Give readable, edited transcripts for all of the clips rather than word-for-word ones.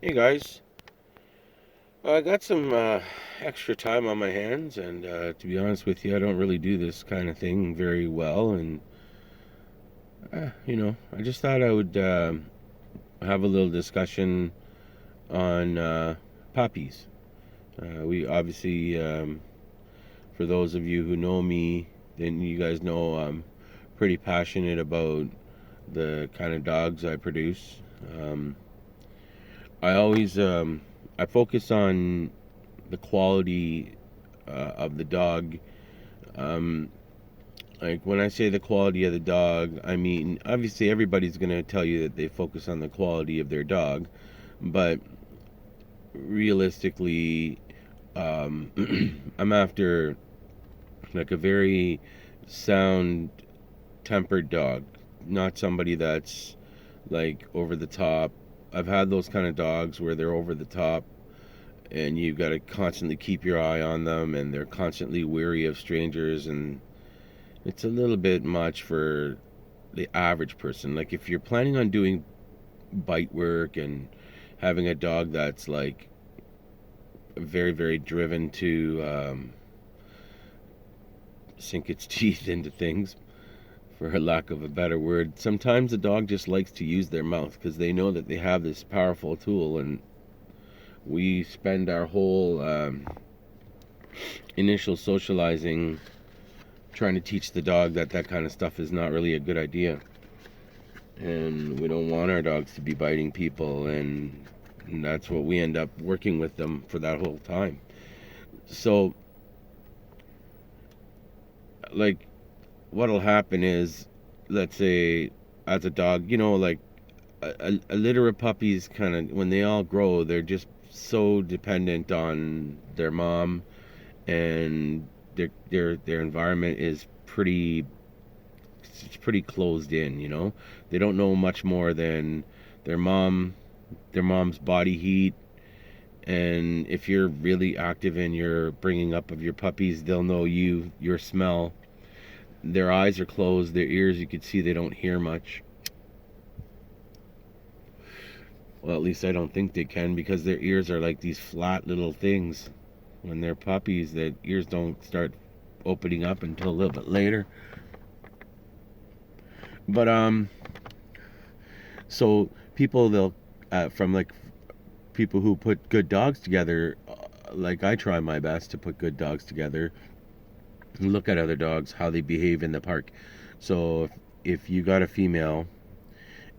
Hey guys, I got some extra time on my hands, and to be honest with you, I don't really do this kind of thing very well. And I just thought I would have a little discussion on puppies. We obviously, for those of you who know me, then you guys know I'm pretty passionate about the kind of dogs I produce. Um, I always I focus on the quality of the dog. Um, like when I say the quality of the dog, I mean obviously everybody's going to tell you that they focus on the quality of their dog, but realistically, I'm after like a very sound tempered dog, not somebody that's like over the top. I've had those kind of dogs where they're over the top and you've got to constantly keep your eye on them and they're constantly weary of strangers, and it's a little bit much for the average person. Like if you're planning on doing bite work and having a dog that's like very very driven to sink its teeth into things, for a lack of a better word, sometimes the dog just likes to use their mouth because they know that they have this powerful tool. And we spend our whole initial socializing trying to teach the dog that that kind of stuff is not really a good idea. And we don't want our dogs to be biting people, and that's what we end up working with them for that whole time. So, like, what'll happen is, let's say, as a dog, like a litter of puppies, kind of, when they all grow, they're just so dependent on their mom, and their environment is pretty closed in. They don't know much more than their mom, their mom's body heat. And if you're really active in your bringing up of your puppies, they'll know your smell. Their eyes are closed, their ears, you can see they don't hear much. Well, at least I don't think they can, because their ears are like these flat little things. When they're puppies, their ears don't start opening up until a little bit later. But so people, they'll from like people who put good dogs together, like I try my best to put good dogs together, and look at other dogs, how they behave in the park. So if you got a female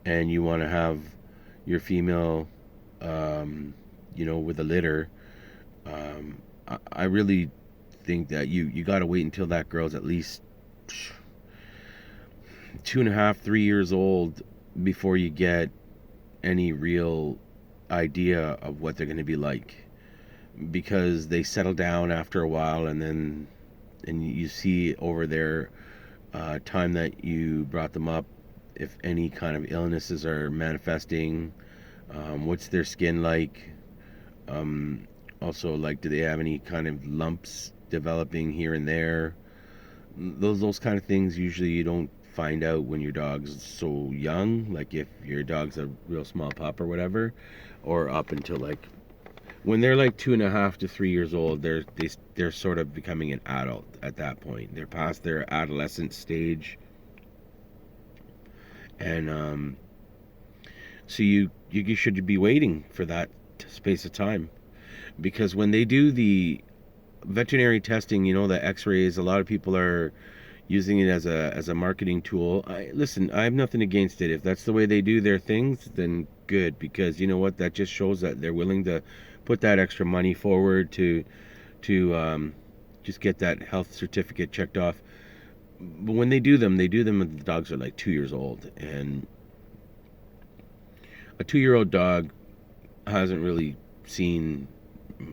and you want to have your female, with a litter, I really think that you got to wait until that girl's at least 2.5, 3 years old before you get any real idea of what they're going to be like, because they settle down after a while, and you see over their time that you brought them up if any kind of illnesses are manifesting. What's their skin like? Also, like, do they have any kind of lumps developing here and there? Those kind of things usually you don't find out when your dog's so young. Like if your dog's a real small pup or whatever, or up until like when they're like 2.5 to 3 years old, they're sort of becoming an adult at that point. They're past their adolescent stage, and so you should be waiting for that space of time, because when they do the veterinary testing, the X-rays, a lot of people are using it as a marketing tool. Listen, I have nothing against it. If that's the way they do their things, then good, because you know what, that just shows that they're willing to put that extra money forward to just get that health certificate checked off. But when they do them when the dogs are like 2 years old, and a 2-year-old dog hasn't really seen,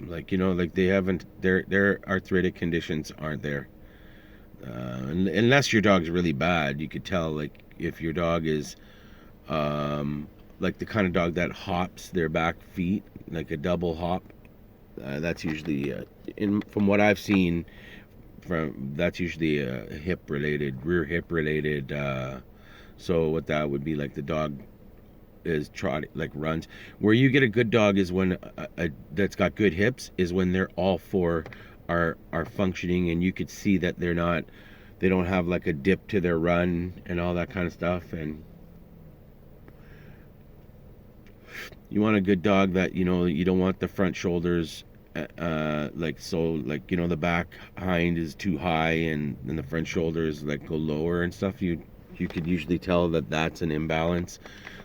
like they haven't, their arthritic conditions aren't there. Unless your dog's really bad, you could tell, like if your dog is like the kind of dog that hops their back feet, like a double hop. That's usually, from what I've seen, that's usually a rear hip related. So what that would be, like the dog is trot like runs. Where you get a good dog is when that's got good hips is when they're all four are functioning, and you could see that they don't have like a dip to their run and all that kind of stuff. And you want a good dog that, you don't want the front shoulders like, so like, the back hind is too high, and the front shoulders like go lower and stuff. You could usually tell that that's an imbalance.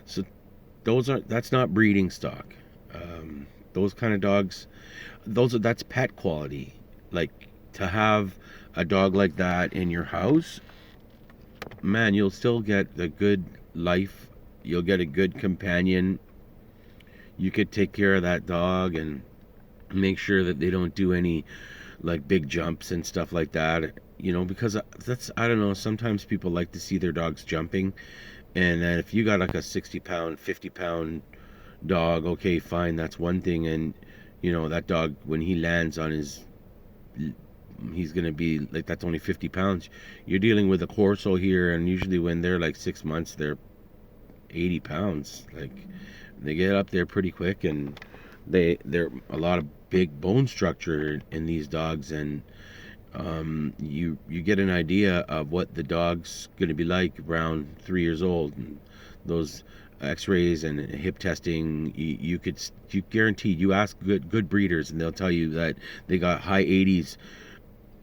So that's not breeding stock. Those kind of dogs, that's pet quality. Like, to have a dog like that in your house, man, you'll still get a good life. You'll get a good companion. You could take care of that dog and make sure that they don't do any like big jumps and stuff like that. Because that's, I don't know, sometimes people like to see their dogs jumping. And then if you got like a 60-pound, 50-pound dog, okay, fine, that's one thing. And that dog, when he lands on he's gonna be like, that's only 50 pounds. You're dealing with a Corso here, and usually when they're like 6 months, they're 80 pounds. Like, they get up there pretty quick, and they're a lot of big bone structure in these dogs. And you get an idea of what the dog's going to be like around 3 years old. And those x-rays and hip testing, you guarantee, you ask good breeders, and they'll tell you that they got high 80s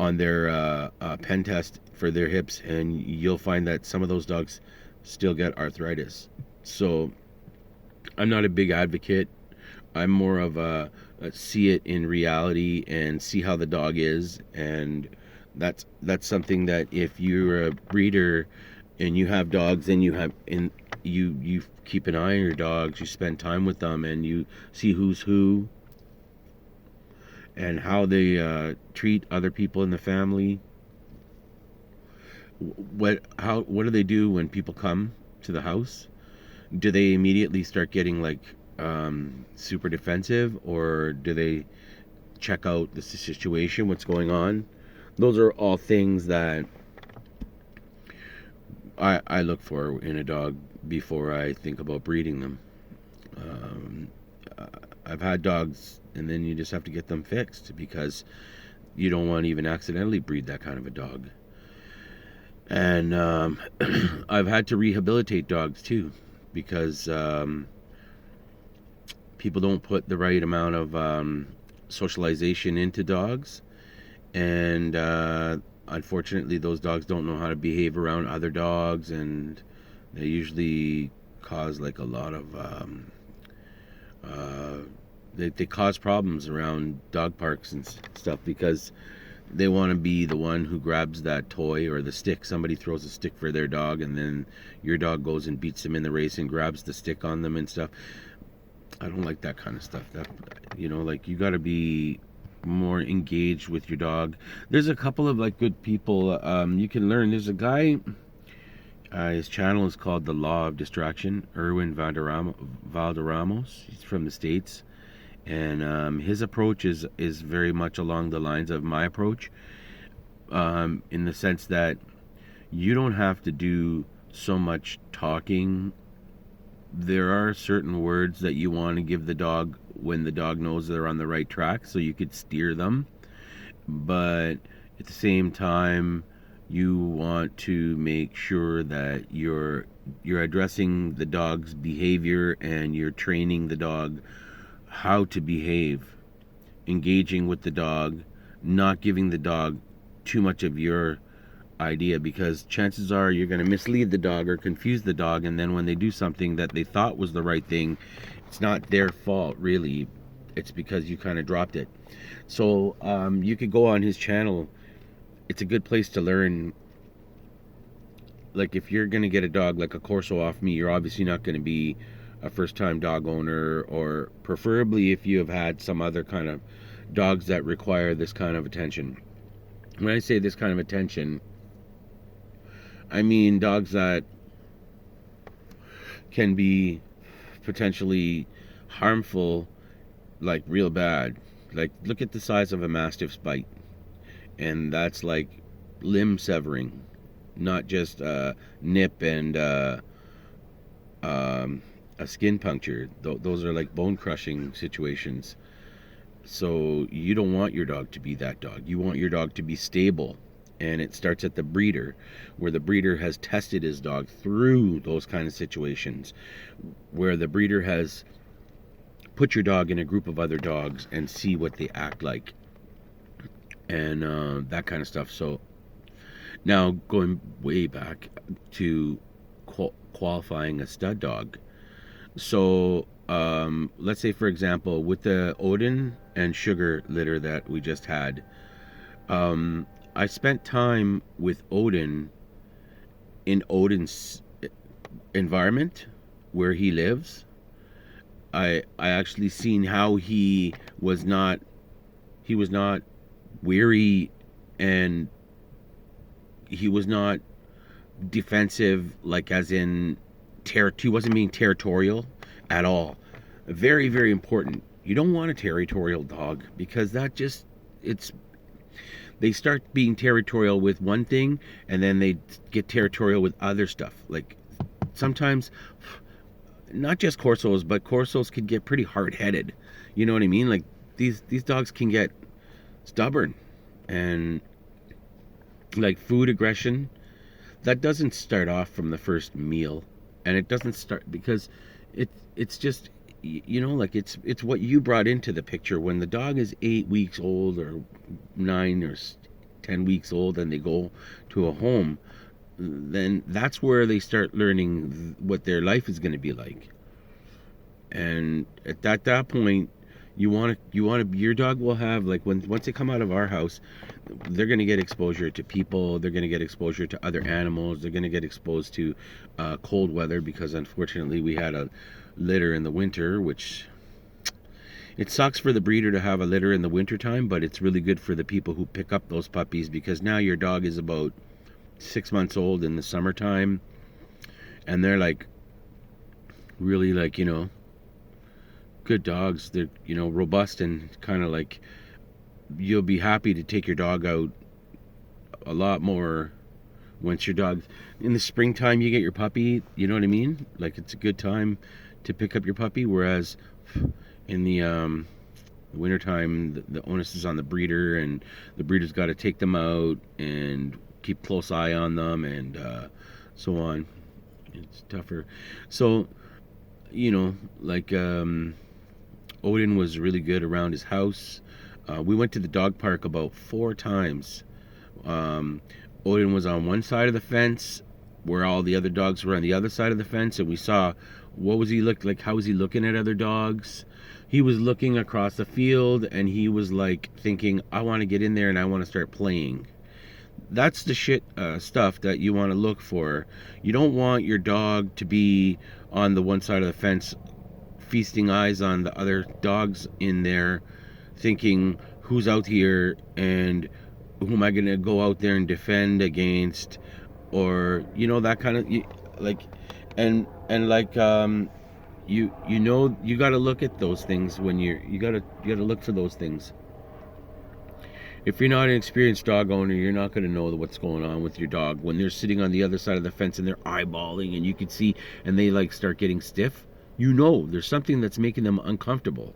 on their pen test for their hips, and you'll find that some of those dogs still get arthritis. So I'm not a big advocate. I'm more of a see it in reality and see how the dog is. And that's something that, if you're a breeder and you have dogs, and you keep an eye on your dogs, you spend time with them, and you see who's who and how they treat other people in the family. What do they do when people come to the house? Do they immediately start getting like super defensive, or do they check out the situation, what's going on? Those are all things that I look for in a dog before I think about breeding them. I've had dogs, and then you just have to get them fixed, because you don't want to even accidentally breed that kind of a dog. And I've had to rehabilitate dogs too, because people don't put the right amount of socialization into dogs. And unfortunately, those dogs don't know how to behave around other dogs, and they usually cause like a lot of they cause problems around dog parks and stuff, because they want to be the one who grabs that toy or the stick. Somebody throws a stick for their dog, and then your dog goes and beats them in the race and grabs the stick on them and stuff. I don't like that kind of stuff. That, like, you got to be more engaged with your dog. There's a couple of like good people you can learn. There's a guy, his channel is called The Law of Distraction, Erwin Valderramos. He's from the States, and his approach is very much along the lines of my approach, in the sense that you don't have to do so much talking. There are certain words that you want to give the dog when the dog knows they're on the right track, so you could steer them. But at the same time, you want to make sure that you're addressing the dog's behavior, and you're training the dog how to behave, engaging with the dog, not giving the dog too much of your idea, because chances are you're going to mislead the dog or confuse the dog, and then when they do something that they thought was the right thing, it's not their fault really. It's because you kind of dropped it. So you could go on his channel. It's a good place to learn. Like, if you're going to get a dog like a Corso off me, you're obviously not going to be a first-time dog owner, or preferably if you have had some other kind of dogs that require this kind of attention. When I say this kind of attention, I mean dogs that can be potentially harmful, like real bad. Like, look at the size of a Mastiff's bite, and that's like limb severing, not just nip and a skin puncture. Those are like bone crushing situations. So you don't want your dog to be that dog. You want your dog to be stable. And it starts at the breeder, where the breeder has tested his dog through those kind of situations, where the breeder has put your dog in a group of other dogs and see what they act like, and that kind of stuff. So now going way back to qualifying a stud dog. So let's say, for example, with the Odin and Sugar litter that we just had, I spent time with Odin in Odin's environment where he lives. I actually seen how he was not weary, and he was not defensive, like as in he wasn't being territorial at all. Very, very important. You don't want a territorial dog, because that just, it's, they start being territorial with one thing and then they get territorial with other stuff. Like sometimes, not just Corsos, but Corsos can get pretty hard-headed. You know what I mean? Like these dogs can get stubborn, and like food aggression, that doesn't start off from the first meal, and it doesn't start because it's just, you know, like it's what you brought into the picture. When the dog is 8 weeks old or 9 or 10 weeks old and they go to a home, then that's where they start learning what their life is going to be like. And at that point, your dog will have, like, once they come out of our house, they're going to get exposure to people, they're going to get exposure to other animals, they're going to get exposed to cold weather, because unfortunately we had a litter in the winter, which, it sucks for the breeder to have a litter in the wintertime, but it's really good for the people who pick up those puppies, because now your dog is about 6 months old in the summertime, and they're like really, like, you know, good dogs. They're, you know, robust, and kind of like, you'll be happy to take your dog out a lot more once your dog, in the springtime you get your puppy, you know what I mean? Like, it's a good time to pick up your puppy, whereas in the wintertime, the onus is on the breeder, and the breeder's got to take them out and keep close eye on them, and so on. It's tougher. So, you know, like, Odin was really good around his house. We went to the dog park about 4 times. Odin was on one side of the fence, where all the other dogs were on the other side of the fence, and we saw, what was he look like? How was he looking at other dogs? He was looking across the field, and he was like thinking, I want to get in there and I want to start playing. That's the stuff that you want to look for. You don't want your dog to be on the one side of the fence, feasting eyes on the other dogs in there, thinking, who's out here and who am I going to go out there and defend against, or, you know, that kind of, like, and like, you know, you got to look at those things when you got to look for those things. If you're not an experienced dog owner, you're not going to know what's going on with your dog when they're sitting on the other side of the fence and they're eyeballing, and you can see, and they like start getting stiff. You know there's something that's making them uncomfortable.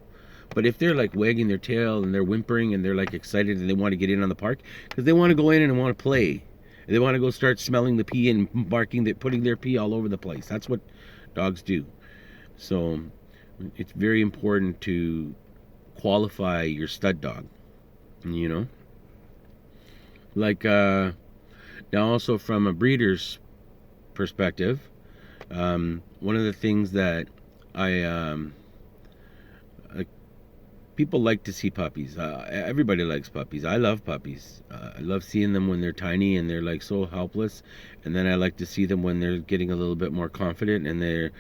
But if they're like wagging their tail and they're whimpering and they're like excited and they want to get in on the park because they want to go in and want to play, they want to go start smelling the pee and barking, putting their pee all over the place. That's what dogs do. So it's very important to qualify your stud dog, you know. Like, now also from a breeder's perspective, one of the things that people like to see puppies. Everybody likes puppies. I love puppies. I love seeing them when they're tiny and they're like so helpless, and then I like to see them when they're getting a little bit more confident and they're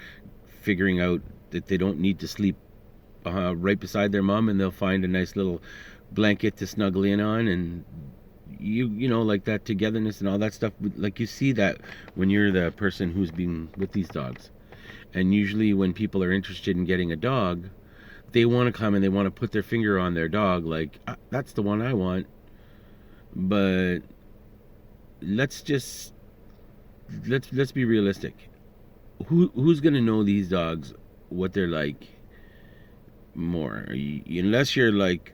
figuring out that they don't need to sleep right beside their mom, and they'll find a nice little blanket to snuggle in on, and you know, like that togetherness and all that stuff. Like, you see that when you're the person who's been with these dogs. And usually when people are interested in getting a dog, they want to come and they want to put their finger on their dog, like, that's the one I want. But let's be realistic. Who's going to know these dogs what they're like more. Unless you're like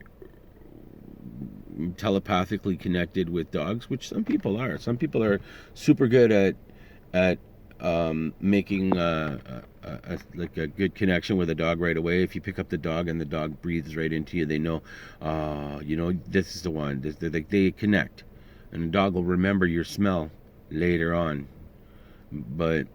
telepathically connected with dogs, which some people are. Some people are super good at making like a good connection with a dog right away. If you pick up the dog and the dog breathes right into you, they know, this is the one. They connect, and the dog will remember your smell later on. But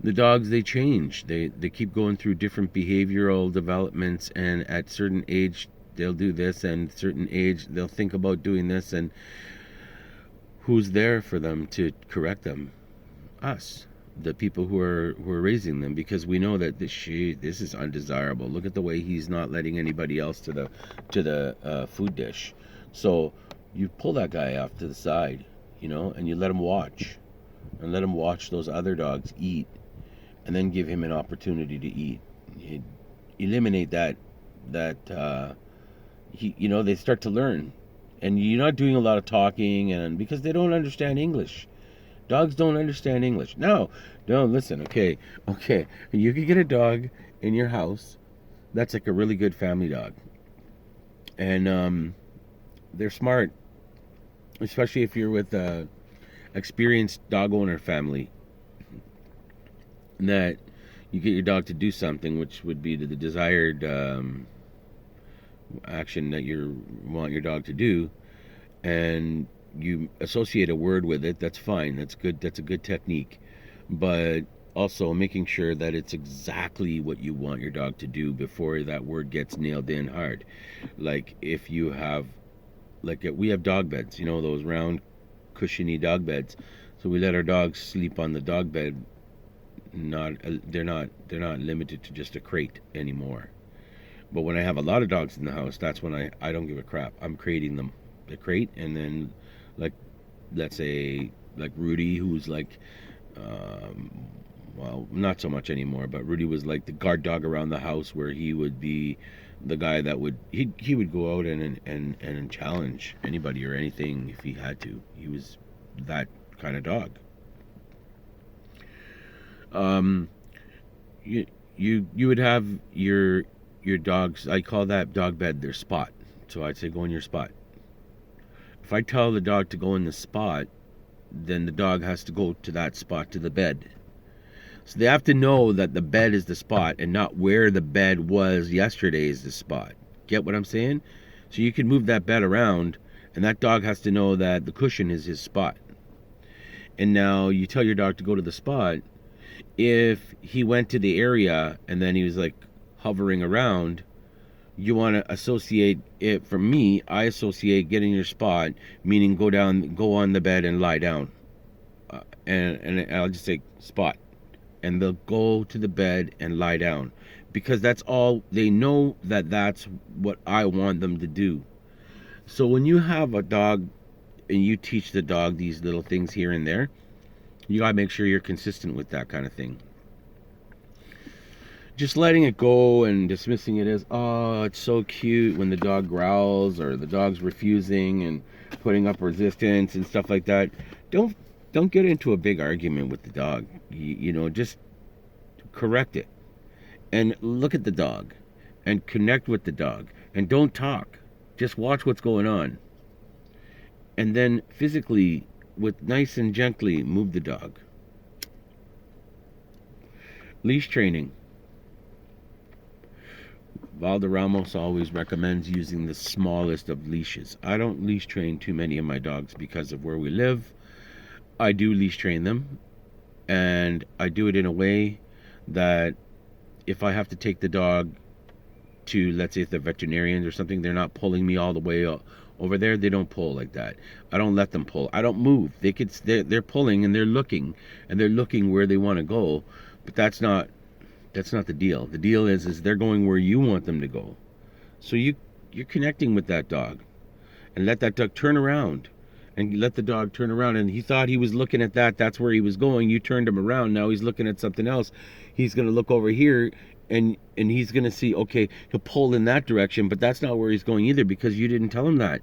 the dogs, they change. They keep going through different behavioral developments, and at certain age they'll do this, and certain age they'll think about doing this, and who's there for them to correct them? Us, the people who are raising them, because we know that this is undesirable. Look at the way he's not letting anybody else to the food dish. So you pull that guy off to the side, and you let him watch, those other dogs eat, and then give him an opportunity to eat. You eliminate that they start to learn, and you're not doing a lot of talking, and because they don't understand English. Dogs don't understand English. No, listen, okay. You could get a dog in your house that's like a really good family dog. And they're smart, especially if you're with a experienced dog owner family, that you get your dog to do something, which would be the desired action that you want your dog to do, and you associate a word with it. That's fine. That's good. That's a good technique. But also making sure that it's exactly what you want your dog to do before that word gets nailed in hard. Like if you have, we have dog beds, those round, cushiony dog beds. So we let our dogs sleep on the dog bed. They're not limited to just a crate anymore. But when I have a lot of dogs in the house, that's when I don't give a crap. I'm creating them the crate, and then, like, let's say, like Rudy, who's like, well, not so much anymore, but Rudy was like the guard dog around the house, where he would be the guy that he would go out and challenge anybody or anything if he had to. He was that kind of dog. You would have your dogs. I call that dog bed their spot. So I'd say go in your spot. If I tell the dog to go in the spot, then the dog has to go to that spot, to the bed. So they have to know that the bed is the spot, and not where the bed was yesterday is the spot. Get what I'm saying? So you can move that bed around, and that dog has to know that the cushion is his spot. And now you tell your dog to go to the spot. If he went to the area and then he was like hovering around, you want to associate it. For me, I associate getting your spot, meaning go on the bed and lie down, and I'll just say spot, and they'll go to the bed and lie down, because that's all they know, that's what I want them to do. So when you have a dog and you teach the dog these little things here and there, you gotta make sure you're consistent with that kind of thing. Just letting it go and dismissing it as, oh, it's so cute when the dog growls, or the dog's refusing and putting up resistance and stuff like that. Don't get into a big argument with the dog. Just correct it and look at the dog and connect with the dog, and don't talk. Just watch what's going on, and then physically, with nice and gently, move the dog. Leash training. Valderramos always recommends using the smallest of leashes. I don't leash train too many of my dogs because of where we live. I do leash train them, and I do it in a way that if I have to take the dog to, let's say, if they're veterinarians or something, they're not pulling me all the way over there. They don't pull like that. I don't let them pull. I don't move. They're pulling, and they're looking where they want to go, but that's not the deal. The deal is they're going where you want them to go. So you're connecting with that dog, and let that dog turn around, and let the dog turn around. And he thought he was looking at that's where he was going. You turned him around. Now he's looking at something else. He's going to look over here, and he's going to see, okay, he'll pull in that direction, but that's not where he's going either, because you didn't tell him that.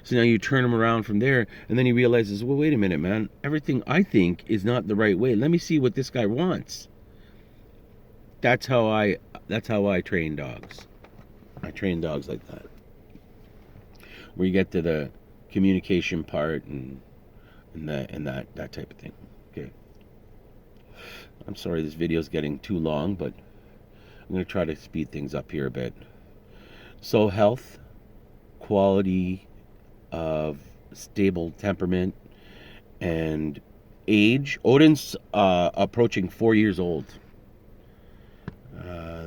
So now you turn him around from there, and then he realizes, well, wait a minute, man. Everything I think is not the right way. Let me see what this guy wants. that's how I train dogs. I train dogs like that. Where you get to the communication part and that type of thing. Okay. I'm sorry this video is getting too long, but I'm going to try to speed things up here a bit. So health, quality of stable temperament, and age. Odin's approaching 4 years old.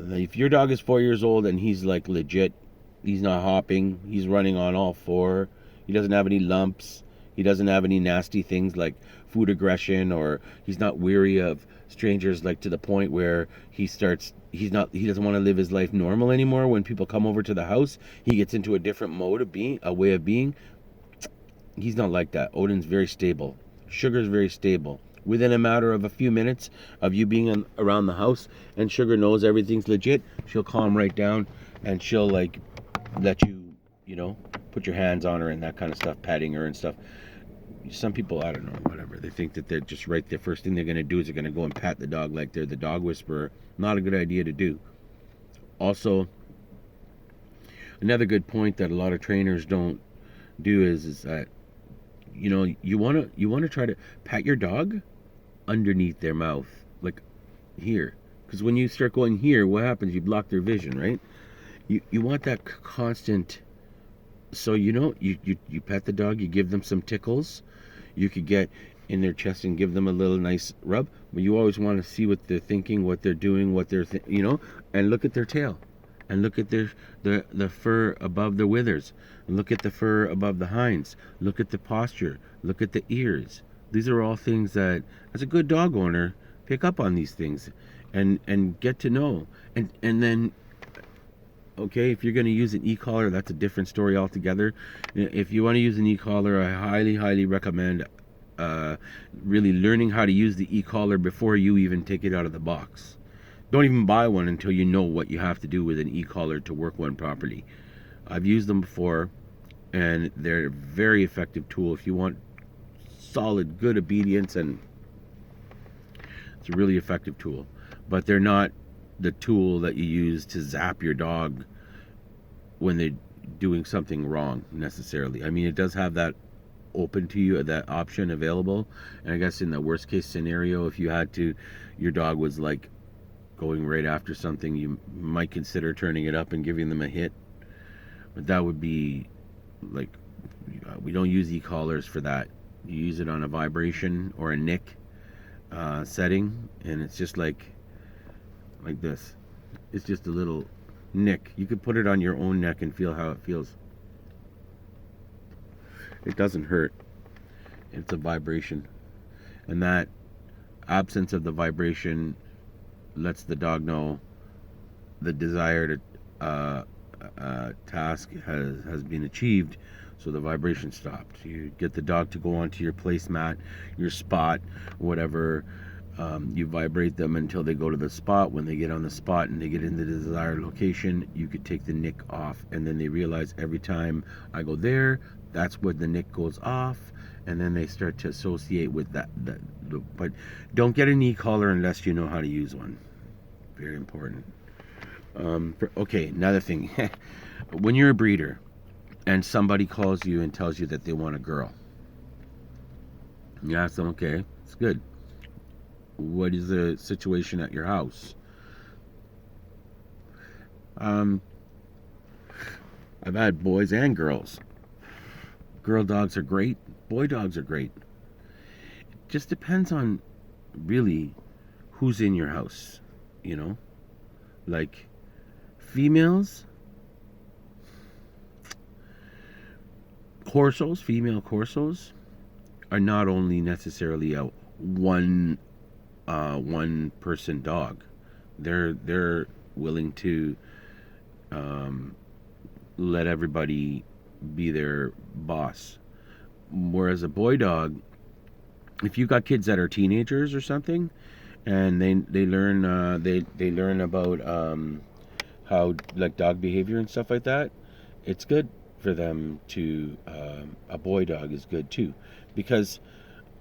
If your dog is 4 years old and he's like legit, he's not hopping, he's running on all four, he doesn't have any lumps, he doesn't have any nasty things like food aggression, or he's not weary of strangers, like to the point where he doesn't want to live his life normal anymore. When people come over to the house, he gets into a different mode of being, a way of being. He's not like that. Odin's very stable. Sugar's very stable. Within a matter of a few minutes of you being around the house and Sugar knows everything's legit, she'll calm right down and she'll like let you, put your hands on her and that kind of stuff, patting her and stuff. Some people, I don't know, whatever, they think that they're just right. The first thing they're going to do is they're going to go and pat the dog like they're the dog whisperer. Not a good idea to do. Also, another good point that a lot of trainers don't do is that you want to try to pat your dog underneath their mouth, like here, because when you start going here, what happens? You block their vision, right? You want that constant. So you pet the dog, you give them some tickles, you could get in their chest and give them a little nice rub, but you always want to see what they're thinking, what they're doing, what they're and look at their tail, and look at the fur above the withers, and look at the fur above the hinds, look at the posture, look at the ears. These are all things that, as a good dog owner, pick up on these things and get to know. And then, okay, if you're going to use an e-collar, that's a different story altogether. If you want to use an e-collar, I highly, highly recommend really learning how to use the e-collar before you even take it out of the box. Don't even buy one until you know what you have to do with an e-collar to work one properly. I've used them before, and they're a very effective tool if you want solid, good obedience, and it's a really effective tool. But they're not the tool that you use to zap your dog when they're doing something wrong, necessarily. I mean, it does have that open to you, that option available. And I guess in the worst case scenario, if your dog was like going right after something, you might consider turning it up and giving them a hit. But that would be like, we don't use e-collars for that. You use it on a vibration or a nick setting, and it's just like this. It's just a little nick. You could put it on your own neck and feel how it feels. It doesn't hurt. It's a vibration, and that absence of the vibration lets the dog know the desired task has been achieved. So the vibration stopped. You get the dog to go onto your placemat, your spot, whatever. You vibrate them until they go to the spot. When they get on the spot and they get in the desired location, you could take the nick off, and then they realize every time I go there, that's when the nick goes off, and then they start to associate with that. But don't get an e-collar unless you know how to use one. Very important. Okay, another thing. When you're a breeder and somebody calls you and tells you that they want a girl, you ask them, okay, it's good. What is the situation at your house? I've had boys and girls. Girl dogs are great. Boy dogs are great. It just depends on really who's in your house, Like females, female Corsos are not only necessarily a one person dog. They're willing to let everybody be their boss. Whereas a boy dog, if you got kids that are teenagers or something, and they learn they learn about how, like, dog behavior and stuff like that, it's good for them to a boy dog is good too, because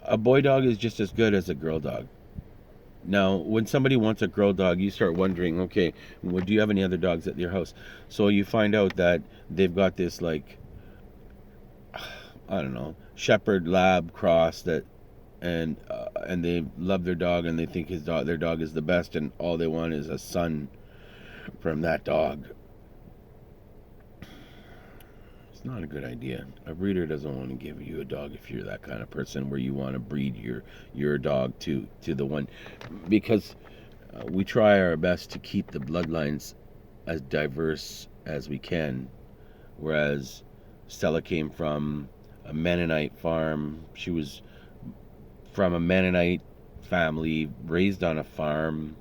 a boy dog is just as good as a girl dog. Now, when somebody wants a girl dog, you start wondering, okay, well, do you have any other dogs at your house? So you find out that they've got this like, I don't know, shepherd lab cross that, and they love their dog and they think their dog is the best, and all they want is a son from that dog. It's not a good idea. A breeder doesn't want to give you a dog if you're that kind of person where you want to breed your dog to the one, because we try our best to keep the bloodlines as diverse as we can. Whereas Stella came from a Mennonite farm. She was from a Mennonite family, raised on a farm.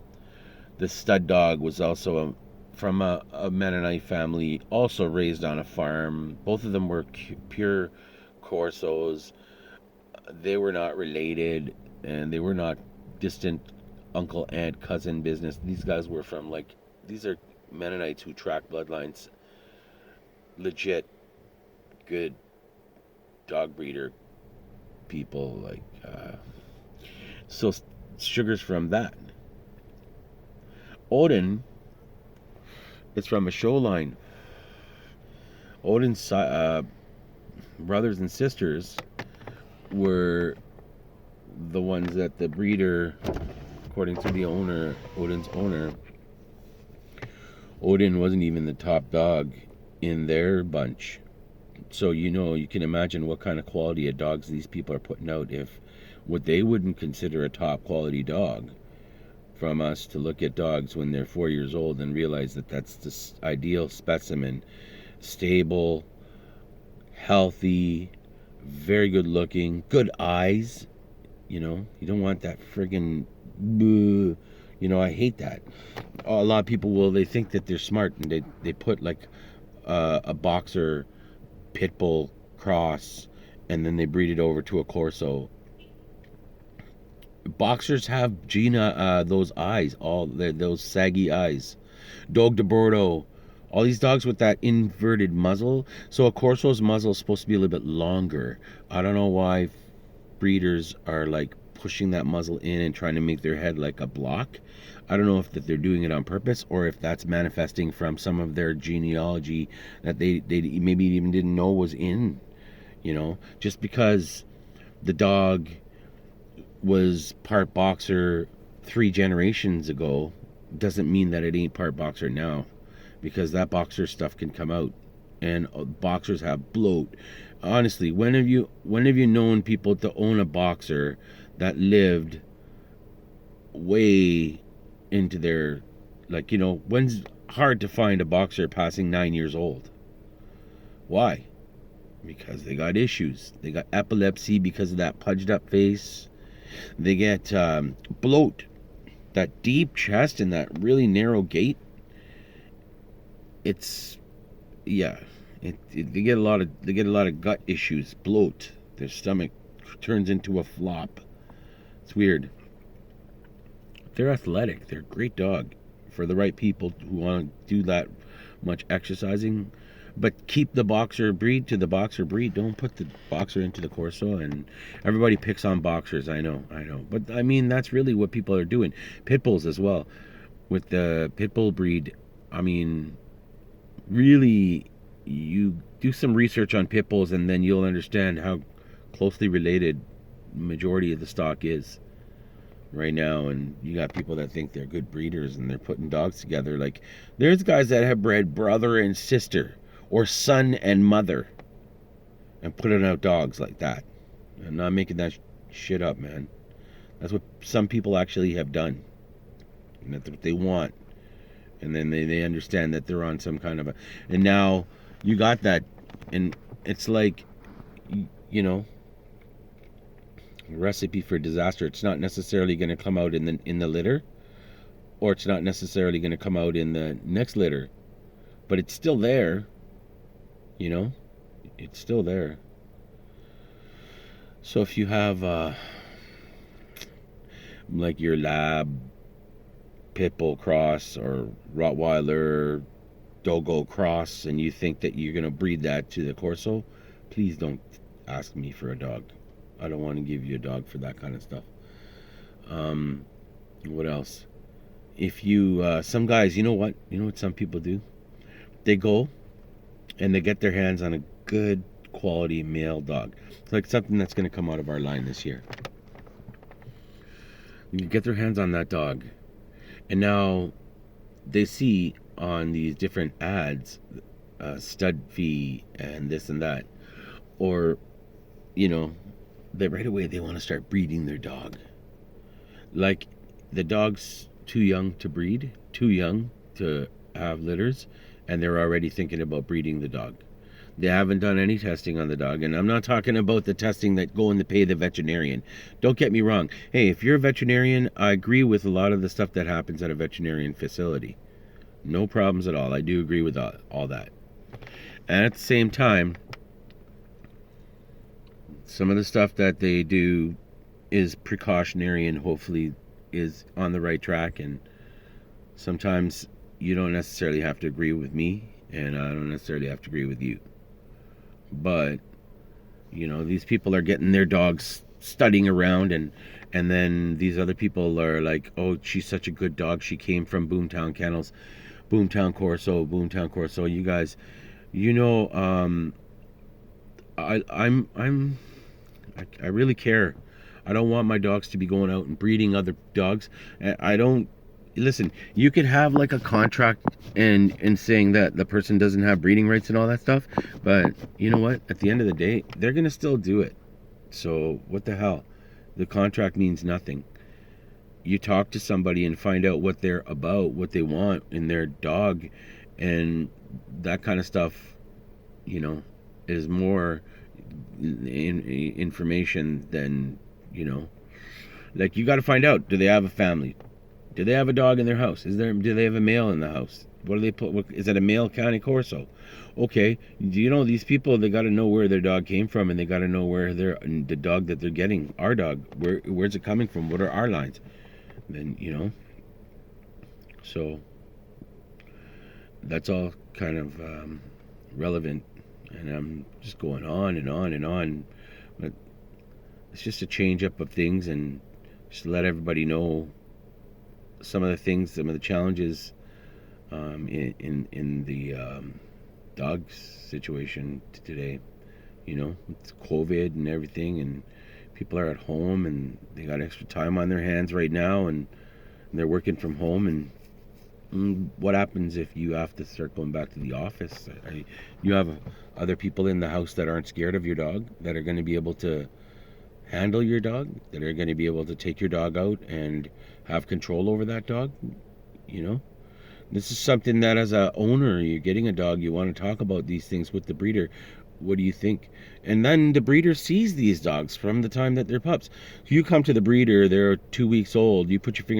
The stud dog was also from a Mennonite family, also raised on a farm. Both of them were pure Corsos. They were not related, and they were not distant uncle, aunt, cousin business. These guys were from like, these are Mennonites who track bloodlines. Legit good dog breeder people, like so Sugar's from that. Odin is from a show line. Odin's brothers and sisters were the ones that the breeder, according to the owner, Odin's owner, Odin wasn't even the top dog in their bunch. So you can imagine what kind of quality of dogs these people are putting out if what they wouldn't consider a top quality dog from us to look at dogs when they're 4 years old and realize that that's the ideal specimen. Stable, healthy, very good looking, good eyes. You don't want that friggin', I hate that. A lot of people they think that they're smart, and they put like a boxer pit bull cross, and then they breed it over to a Corso. Boxers have those eyes, those saggy eyes. Dog de Bordeaux, all these dogs with that inverted muzzle. So a Corso's muzzle is supposed to be a little bit longer. I don't know why breeders are like pushing that muzzle in and trying to make their head like a block. I don't know if that they're doing it on purpose, or if that's manifesting from some of their genealogy that they maybe even didn't know was in. Just because the dog was part boxer 3 generations ago doesn't mean that it ain't part boxer now, because that boxer stuff can come out, and boxers have bloat. Honestly, when have you known people to own a boxer that lived way into their, when's hard to find a boxer passing 9 years old? Why? Because they got issues. They got epilepsy because of that pudged up face. They get bloat, that deep chest and that really narrow gait. It's they get a lot of gut issues, bloat. Their stomach turns into a flop. It's weird. They're athletic. They're a great dog for the right people who want to do that much exercising. But keep the boxer breed to the boxer breed. Don't put the boxer into the Corso. And everybody picks on boxers. I know. But I mean, that's really what people are doing. Pit bulls as well. With the pit bull breed, I mean, really, you do some research on pit bulls, and then you'll understand how closely related majority of the stock is right now. And you got people that think they're good breeders and they're putting dogs together. Like, there's guys that have bred brother and sister, or son and mother, and putting out dogs like that. I'm not making that shit up, man. That's what some people actually have done, and that's what they want. And then they understand that they're on some kind of a, and now you got that, and it's like, recipe for disaster. It's not necessarily going to come out in the litter, or it's not necessarily going to come out in the next litter, but it's still there. It's still there. So if you have like your lab pit bull cross or Rottweiler Dogo cross, and you think that you're going to breed that to the Corso, please don't ask me for a dog. I don't want to give you a dog for that kind of stuff. What else? If you, some guys, you know what some people do? They go and they get their hands on a good quality male dog. It's like something that's going to come out of our line this year. You get their hands on that dog, and now they see on these different ads, stud fee and this and that, or you know, they right away they want to start breeding their dog. Like the dog's too young to breed, too young to have litters, and they're already thinking about breeding the dog. They haven't done any testing on the dog, and I'm not talking about the testing that go in to pay the veterinarian. Don't get me wrong. Hey, if you're a veterinarian, I agree with a lot of the stuff that happens at a veterinarian facility. No problems at all. I do agree with all that. And at the same time, some of the stuff that they do is precautionary and hopefully is on the right track. And sometimes you don't necessarily have to agree with me, and I don't necessarily have to agree with you. But these people are getting their dogs studying around, and then these other people are like, oh, she's such a good dog, she came from Boomtown Kennels, Boomtown Corso. You guys, I really care. I don't want my dogs to be going out and breeding other dogs. I don't listen. You could have like a contract and saying that the person doesn't have breeding rights and all that stuff, but you know what? At the end of the day, they're gonna still do it. So what the hell? The contract means nothing. You talk to somebody and find out what they're about, what they want in their dog, and that kind of stuff, is more information than, like you got to find out, do they have a family? Do they have a dog in their house? Do they have a male in the house? What do they put? Is it a male Cane Corso? Okay, these people, they got to know where their dog came from, and they got to know where the dog that they're getting, our dog, where's it coming from? What are our lines? Then so that's all kind of relevant, and I'm just going on and on and on, but it's just a change up of things, and just to let everybody know some of the things, some of the challenges in the dog situation today. It's COVID and everything, and people are at home and they got extra time on their hands right now, and they're working from home. And what happens if you have to start going back to the office? You have other people in the house that aren't scared of your dog, that are going to be able to handle your dog, that are going to be able to take your dog out and have control over that dog. This is something that, as a owner, you're getting a dog, you want to talk about these things with the breeder. What do you think? And then the breeder sees these dogs from the time that they're pups. You come to the breeder, they're 2 weeks old, you put your finger